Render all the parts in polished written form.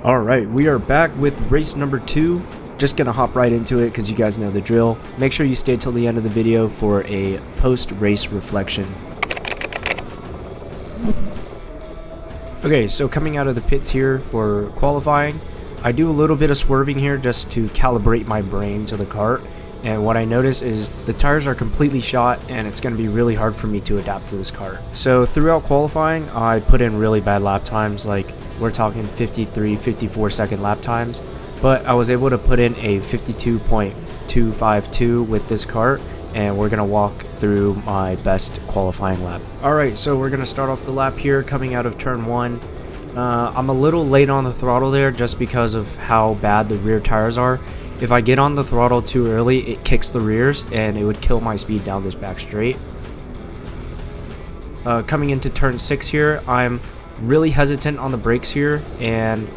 Alright, we are back with race number 2. Just gonna hop right into it because you guys know the drill. Make sure you stay till the end of the video for a post-race reflection. Okay, so coming out of the pits here for qualifying, I do a little bit of swerving here just to calibrate my brain to the kart. And what I notice is the tires are completely shot and it's going to be really hard for me to adapt to this kart. So throughout qualifying, I put in really bad lap times, like we're talking 53, 54 second lap times. But I was able to put in a 52.252 with this kart, and we're going to walk through my best qualifying lap. Alright, so we're going to start off the lap here coming out of turn 1. I'm a little late on the throttle there just because of how bad the rear tires are. If I get on the throttle too early, it kicks the rears and it would kill my speed down this back straight. Coming into turn 6 here, I'm really hesitant on the brakes here and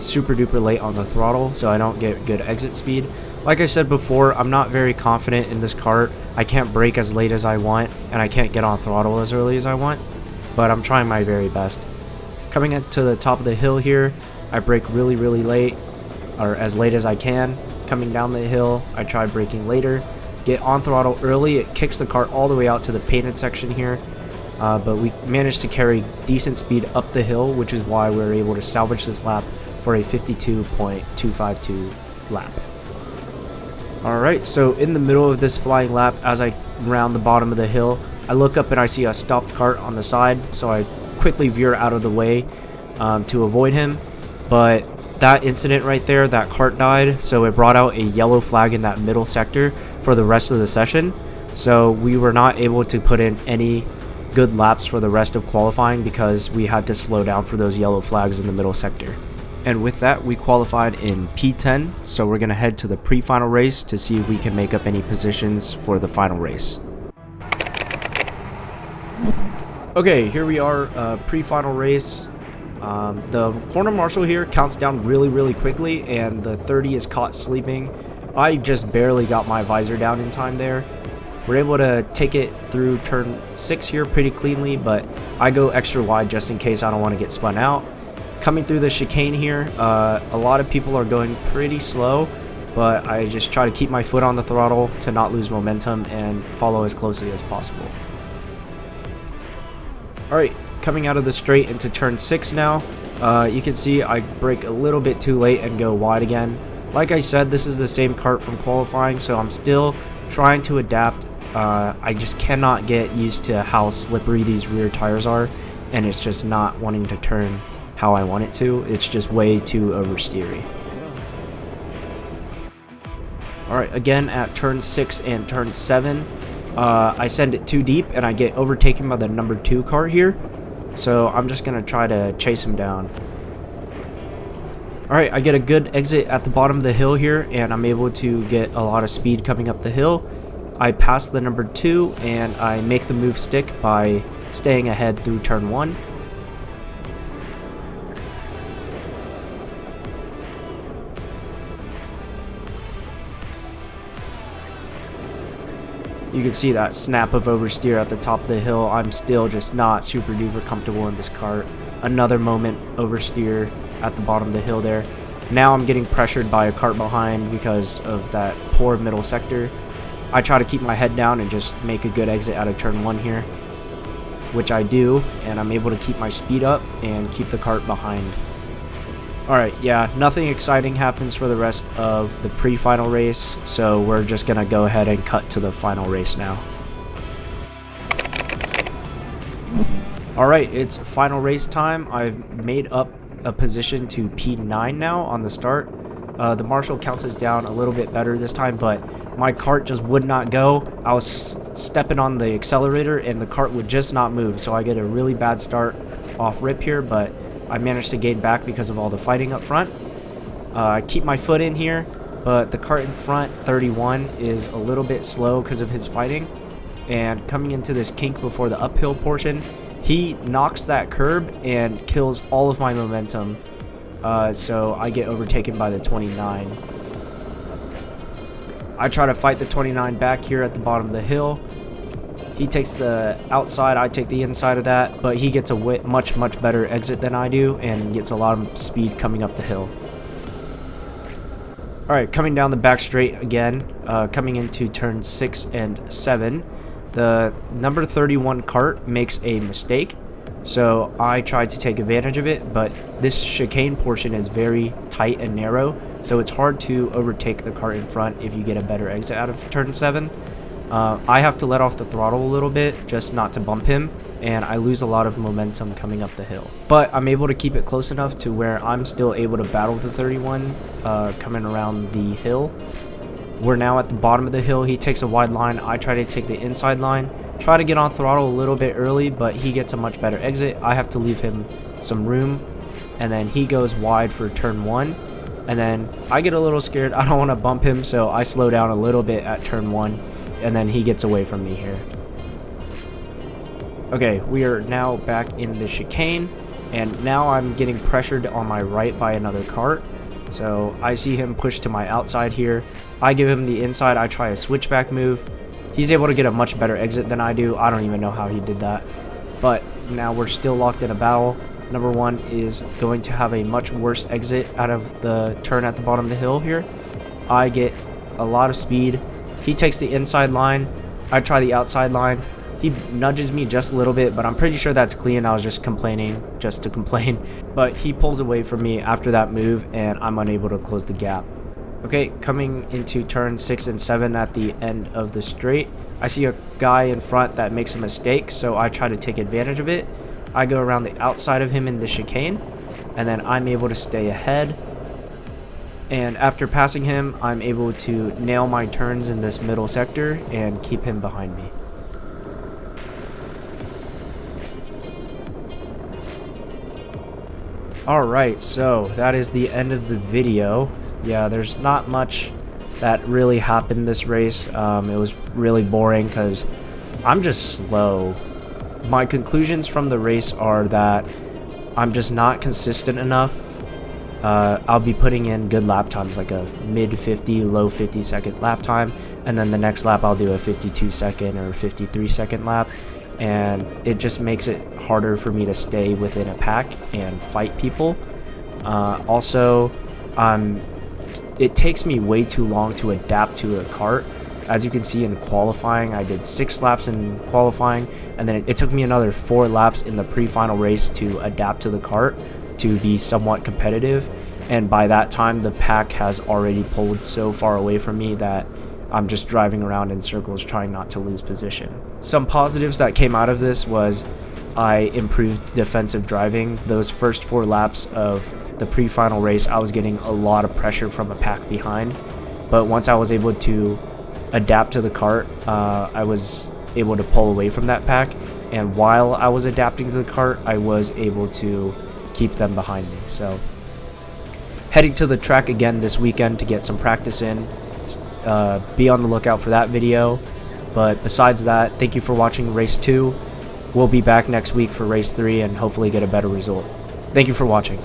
super duper late on the throttle, so I don't get good exit speed. Like I said before, I'm not very confident in this kart. I can't brake as late as I want and I can't get on throttle as early as I want, but I'm trying my very best. Coming into the top of the hill here, I brake really late, or as late as I can. Coming down the hill, I try braking later, get on throttle early. It kicks the kart all the way out to the painted section here, but we managed to carry decent speed up the hill, which is why we were able to salvage this lap for a 52.252 lap. Alright, so in the middle of this flying lap, as I round the bottom of the hill, I look up and I see a stopped kart on the side, so I quickly veer out of the way to avoid him. But that incident right there, that kart died, so it brought out a yellow flag in that middle sector for the rest of the session. So we were not able to put in any good laps for the rest of qualifying because we had to slow down for those yellow flags in the middle sector. And with that, we qualified in P10, so we're going to head to the pre-final race to see if we can make up any positions for the final race. Okay, here we are, pre-final race. The corner marshal here counts down really quickly, and the 30 is caught sleeping. I just barely got my visor down in time there. We're able to take it through turn 6 here pretty cleanly, but I go extra wide just in case I don't want to get spun out. Coming through the chicane here, a lot of people are going pretty slow, but I just try to keep my foot on the throttle to not lose momentum and follow as closely as possible. Alright, coming out of the straight into turn 6 now, you can see I brake a little bit too late and go wide again. Like I said, this is the same kart from qualifying, so I'm still trying to adapt. I just cannot get used to how slippery these rear tires are, and it's just not wanting to turn how I want it to. It's just way too oversteery. Alright, again at turn 6 and turn 7, I send it too deep and I get overtaken by the number 2 car here. So I'm just going to try to chase him down. Alright, I get a good exit at the bottom of the hill here and I'm able to get a lot of speed coming up the hill. I pass the number 2 and I make the move stick by staying ahead through turn 1. You can see that snap of oversteer at the top of the hill. I'm still just not super duper comfortable in this kart. Another moment oversteer at the bottom of the hill there. Now I'm getting pressured by a kart behind because of that poor middle sector. I try to keep my head down and just make a good exit out of turn 1 here, which I do, and I'm able to keep my speed up and keep the kart behind. Alright, yeah, nothing exciting happens for the rest of the pre-final race, so we're just going to go ahead and cut to the final race now. Alright, it's final race time. I've made up a position to P9 now on the start. The marshal counts us down a little bit better this time, but my kart just would not go. I was stepping on the accelerator and the kart would just not move, so I get a really bad start off rip here, but I managed to gain back because of all the fighting up front. I keep my foot in here, but the kart in front, 31, is a little bit slow because of his fighting. And coming into this kink before the uphill portion, he knocks that curb and kills all of my momentum. So I get overtaken by the 29. I try to fight the 29 back here at the bottom of the hill. He takes the outside, I take the inside of that, but he gets a much better exit than I do and gets a lot of speed coming up the hill. Alright, coming down the back straight again, coming into turn 6 and 7, the number 31 cart makes a mistake, so I tried to take advantage of it, but this chicane portion is very tight and narrow, so it's hard to overtake the cart in front if you get a better exit out of turn 7. I have to let off the throttle a little bit just not to bump him, and I lose a lot of momentum coming up the hill. But I'm able to keep it close enough to where I'm still able to battle the 31 coming around the hill. We're now at the bottom of the hill. He takes a wide line. I try to take the inside line. Try to get on throttle a little bit early, but he gets a much better exit. I have to leave him some room, and then he goes wide for turn 1. And then I get a little scared. I don't want to bump him, so I slow down a little bit at turn 1. And then he gets away from me here. Okay, we are now back in the chicane, and now I'm getting pressured on my right by another cart. So I see him push to my outside here. I give him the inside. I try a switchback move. He's able to get a much better exit than I do. I don't even know how he did that. But now we're still locked in a battle. Number 1 is going to have a much worse exit out of the turn at the bottom of the hill here. I get a lot of speed. He takes the inside line. I try the outside line. He nudges me just a little bit, but I'm pretty sure that's clean. I was just complaining just to complain. But he pulls away from me after that move, and I'm unable to close the gap. Okay, coming into turn 6 and 7 at the end of the straight, I see a guy in front that makes a mistake, so I try to take advantage of it. I go around the outside of him in the chicane, and then I'm able to stay ahead. And after passing him, I'm able to nail my turns in this middle sector and keep him behind me. Alright, so that is the end of the video. Yeah, there's not much that really happened this race. It was really boring because I'm just slow. My conclusions from the race are that I'm just not consistent enough. I'll be putting in good lap times, like a mid 50, low 50 second lap time, and then the next lap I'll do a 52 second or 53 second lap, and it just makes it harder for me to stay within a pack and fight people. Also, it takes me way too long to adapt to a kart. As you can see in qualifying, I did 6 laps in qualifying, and then it took me another 4 laps in the pre-final race to adapt to the kart to be somewhat competitive, and by that time the pack has already pulled so far away from me that I'm just driving around in circles trying not to lose position. Some positives that came out of this was I improved defensive driving. Those first 4 laps of the pre-final race I was getting a lot of pressure from a pack behind, but once I was able to adapt to the kart, I was able to pull away from that pack, and while I was adapting to the kart I was able to keep them behind me. So heading to the track again this weekend to get some practice in. Be on the lookout for that video, but besides that, thank you for watching race 2. We'll be back next week for race 3 and hopefully get a better result. Thank you for watching.